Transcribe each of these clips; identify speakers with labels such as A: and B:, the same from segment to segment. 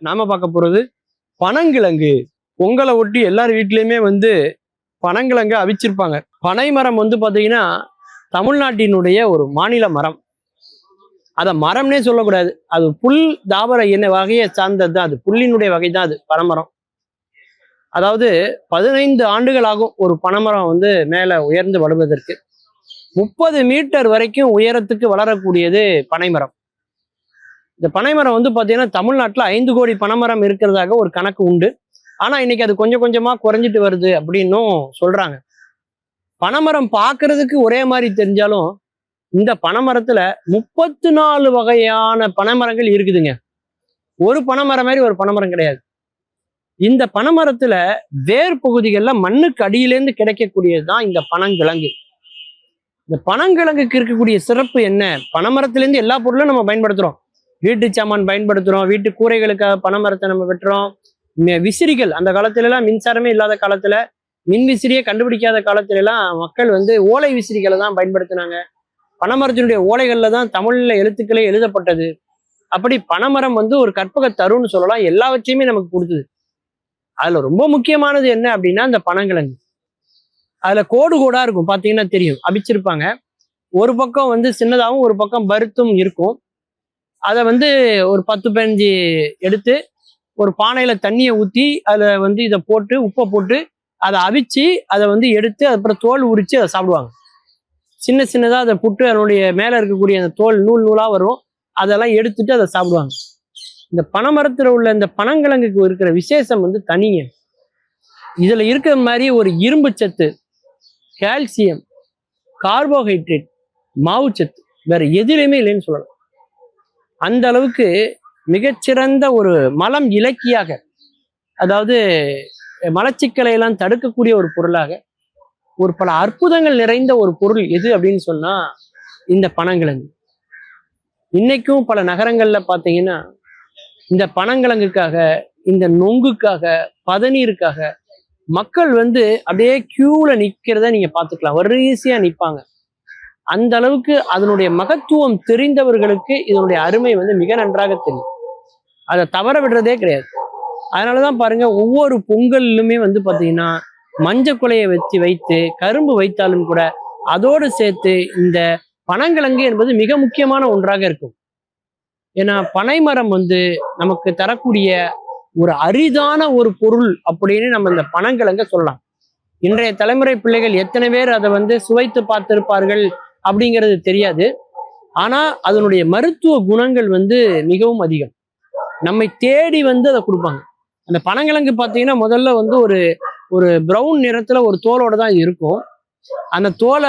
A: நாம பார்க்க போறது பனங்கிழங்கு. பொங்கலை ஒட்டி எல்லார் வீட்லயுமே பனங்கிழங்கு அவிச்சிருப்பாங்க. பனை மரம் பாத்தீங்கன்னா தமிழ்நாட்டினுடைய ஒரு மாநில மரம். அதை மரம்னே சொல்லக்கூடாது, அது புல் தாவர என்ன வகையை சார்ந்தது தான். அது புல்லினுடைய வகை தான் அது பனைமரம். அதாவது 15 ஆண்டுகள் ஆகும் ஒரு பனைமரம் மேல உயர்ந்து வளர்வதற்கு. 30 மீட்டர் வரைக்கும் உயரத்துக்கு வளரக்கூடியது பனைமரம். இந்த பனைமரம் பாத்தீங்கன்னா தமிழ்நாட்டுல 5 கோடி பனைமரம் இருக்கிறதாக ஒரு கணக்கு உண்டு. ஆனா இன்னைக்கு அது கொஞ்சம் கொஞ்சமா குறைஞ்சிட்டு வருது அப்படின்னும் சொல்றாங்க. பனைமரம் பார்க்கறதுக்கு ஒரே மாதிரி தெரிஞ்சாலும் இந்த பனைமரத்துல 34 வகையான பனைமரங்கள் இருக்குதுங்க. ஒரு பனைமரம் மாதிரி ஒரு பனைமரம் கிடையாது. இந்த பனைமரத்துல வேர் பகுதிகள்ல மண்ணுக்கு அடியிலேருந்து கிடைக்கக்கூடியதுதான் இந்த பனங்கிழங்கு. இந்த பனங்கிழங்குக்கு இருக்கக்கூடிய சிறப்பு என்ன? பனைமரத்திலேருந்து எல்லா பொருளும் நம்ம பயன்படுத்துறோம். வீட்டு சாமான் பயன்படுத்துறோம், வீட்டு கூரைகளுக்காக பனைமரத்தை நம்ம வெட்டுறோம். விசிறிகள், அந்த காலத்துல எல்லாம் மின்சாரமே இல்லாத காலத்துல, மின் விசிறியை கண்டுபிடிக்காத காலத்துல எல்லாம் மக்கள் ஓலை விசிறிகளை தான் பயன்படுத்தினாங்க. பனைமரத்தினுடைய ஓலைகள்ல தான் தமிழ்ல எழுத்துக்களே எழுதப்பட்டது. அப்படி பனைமரம் ஒரு கற்பக தருன்னு சொல்லலாம், எல்லாவற்றையுமே நமக்கு கொடுத்தது. அதுல ரொம்ப முக்கியமானது என்ன அப்படின்னா இந்த பனங்கிழங்கு. அதுல கோடு கோடா இருக்கும், பாத்தீங்கன்னா தெரியும், அபிச்சிருப்பாங்க. ஒரு பக்கம் சின்னதாகவும் ஒரு பக்கம் பருத்தும் இருக்கும். அதை ஒரு 10-15 எடுத்து ஒரு பானையில தண்ணியை ஊற்றி அதில் இதை போட்டு உப்பை போட்டு அதை அவிச்சு அதை எடுத்து அப்புறம் தோல் உரித்து அதை சாப்பிடுவாங்க. சின்ன சின்னதாக அதை புட்டு அதனுடைய மேலே இருக்கக்கூடிய அந்த தோல் நூல் நூலாக வரும், அதெல்லாம் எடுத்துட்டு அதை சாப்பிடுவாங்க. இந்த பனைமரத்தில் உள்ள இந்த பனங்கிழங்குக்கு இருக்கிற விசேஷம் தனிங்க. இதில் இருக்கிற மாதிரி ஒரு இரும்பு சத்து, கால்சியம், கார்போஹைட்ரேட், மாவுச்சத்து வேற எதுலையுமே இல்லைன்னு சொல்லலாம். அந்த அளவுக்கு மிகச்சிறந்த ஒரு மலம் இலக்கியாக, அதாவது மலச்சிக்கலை எல்லாம் தடுக்கக்கூடிய ஒரு பொருளாக, ஒரு பல அற்புதங்கள் நிறைந்த ஒரு பொருள் எது அப்படின்னு சொன்னா இந்த பனங்கிழங்கு. இன்னைக்கும் பல நகரங்கள்ல பாத்தீங்கன்னா இந்த பனங்கிழங்குக்காக, இந்த நொங்குக்காக, பதநீருக்காக மக்கள் அப்படியே கியூல நிக்கிறத நீங்க பாத்துக்கலாம். வரிசையா நிற்பாங்க. அந்த அளவுக்கு அதனுடைய மகத்துவம் தெரிந்தவர்களுக்கு இதனுடைய அருமை மிக நன்றாக தெரியும். அதை தவற விடுறதே கிடையாது. அதனாலதான் பாருங்க, ஒவ்வொரு பொங்கல்லுமே பாத்தீங்கன்னா மஞ்சள் குலையை வைத்து கரும்பு வைத்தாலும் கூட அதோடு சேர்த்து இந்த பனங்கிழங்கு என்பது மிக முக்கியமான ஒன்றாக இருக்கும். ஏன்னா பனைமரம் நமக்கு தரக்கூடிய ஒரு அரிதான ஒரு பொருள் அப்படின்னு நம்ம இந்த பனங்கிழங்க சொல்லலாம். இன்றைய தலைமுறை பிள்ளைகள் எத்தனை பேர் அதை சுவைத்து பார்த்திருப்பார்கள் அப்படிங்கிறது தெரியாது. ஆனா அதனுடைய மருத்துவ குணங்கள் மிகவும் அதிகம். நம்மை தேடி அதை கொடுப்பாங்க. அந்த பனங்கிழங்கு பார்த்தீங்கன்னா முதல்ல ஒரு ஒரு ப்ரௌன் நிறத்துல ஒரு தோலோட தான் இருக்கும். அந்த தோலை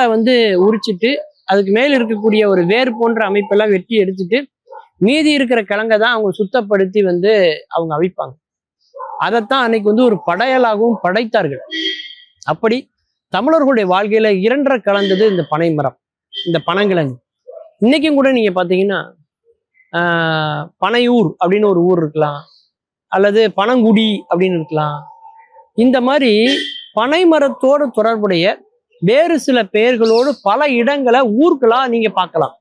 A: உரிச்சிட்டு அதுக்கு மேல் இருக்கக்கூடிய ஒரு வேர் போன்ற அமைப்பெல்லாம் வெட்டி எடுத்துட்டு மீதி இருக்கிற கிழங்கை தான் அவங்க சுத்தப்படுத்தி அவங்க அவிப்பாங்க. அதைத்தான் அன்னைக்கு ஒரு படையலாகவும் படைத்தார்கள். அப்படி தமிழர்களுடைய வாழ்க்கையில இரண்டரை கலந்தது இந்த பனைமரம், இந்த பனங்கிழங்கு. இன்னைக்கும் கூட நீங்க பாத்தீங்கன்னா பனையூர் அப்படின்னு ஒரு ஊர் இருக்கலாம், அல்லது பனங்குடி அப்படின்னு இருக்கலாம். இந்த மாதிரி பனைமரத்தோடு தொடர்புடைய வேறு சில பெயர்களோடு பல இடங்களை ஊர்களா நீங்க பார்க்கலாம்.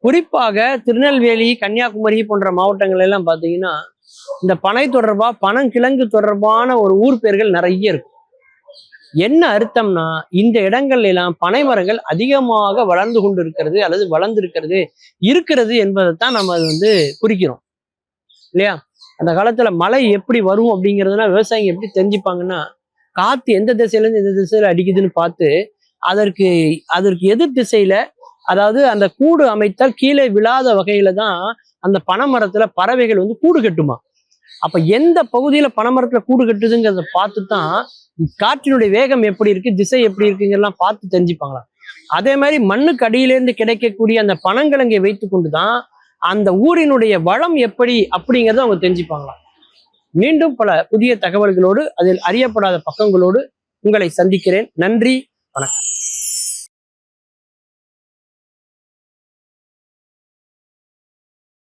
A: குறிப்பாக திருநெல்வேலி, கன்னியாகுமரி போன்ற மாவட்டங்கள் எல்லாம் பார்த்தீங்கன்னா இந்த பனை தொடர்பா, பனங்கிழங்கு தொடர்பான ஒரு ஊர் பெயர்கள் நிறைய இருக்கும். என்ன அர்த்தம்னா இந்த இடங்கள்ல எல்லாம் பனை மரங்கள் அதிகமாக வளர்ந்து கொண்டு இருக்கிறது அல்லது இருக்கிறது என்பதைத்தான் நம்ம அது குறிக்கிறோம் இல்லையா? அந்த காலத்துல மழை எப்படி வரும் அப்படிங்கிறதுனா விவசாயிங்க எப்படி தெரிஞ்சுப்பாங்கன்னா, காத்து எந்த திசையில இருந்து எந்த திசையில அடிக்குதுன்னு பார்த்து அதற்கு எதிர் திசையில, அதாவது அந்த கூடு அமைத்தால் கீழே விழாத வகையில தான் அந்த பனைமரத்துல பறவைகள் கூடு கட்டுமா. அப்ப எந்த பகுதியில பனைமரத்துல கூடு கட்டுதுங்கிறத பார்த்து தான் காற்றினுடைய வேகம் எப்படி இருக்கு, திசை எப்படி இருக்குங்கிறலாம் பார்த்து தெரிஞ்சுப்பாங்களாம். அதே மாதிரி மண்ணுக்கு அடியிலேருந்து கிடைக்கக்கூடிய அந்த பனங்கிழங்கை வைத்து கொண்டுதான் அந்த ஊரினுடைய வளம் எப்படி அப்படிங்கிறத அவங்க தெரிஞ்சுப்பாங்களாம். மீண்டும் பல புதிய தகவல்களோடு, அதில் அறியப்படாத பக்கங்களோடு உங்களை சந்திக்கிறேன். நன்றி, வணக்கம்.